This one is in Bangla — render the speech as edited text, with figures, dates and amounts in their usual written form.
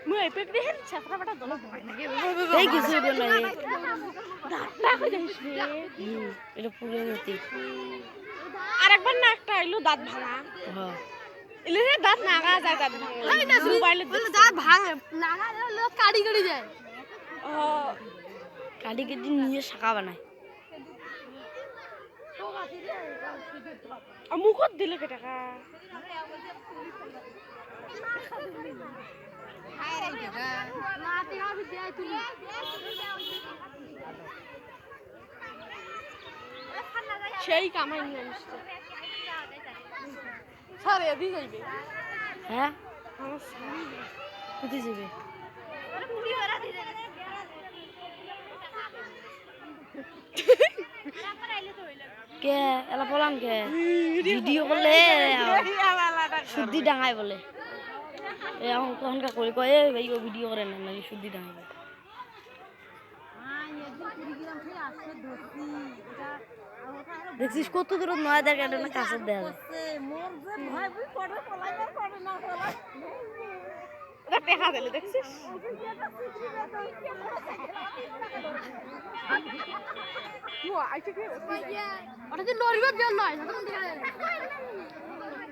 Mười pe deh chatra bata dolo bhai nage এই কিছু নাই দাঁতটা কই যাইছ রে এটা পুরো মতি আরেকবার না একটা আইলো দাঁত ভাঙা হ্যাঁ ইলে রে দাঁত নাগা যায় দাঁত ভাঙা এই না মোবাইলে দাঁত ভাঙে নাগা লোক কাড়ি কাড়ি যায় কাটি কেটে নিয়ে শাখা বানায় মুখত দিলে কে টাকা সেই কামাই নিয়ে আসছে স্যার এদিকে যাইবে হ্যাঁ কোথায় যাবে কে এলা বলাম কে ভিডিও করলে শুদ্ধি ডাঙাই বলে এখন কখনকার করে কয়ে ভাই ও ভিডিও করে না নাকি শুদ্ধি ডাঙাই দেখছিস কত দূর নয় দেখা না কাছের দেখা দেখা দিলে দেখছিস ওটা যে নড়িবার জন্য নয়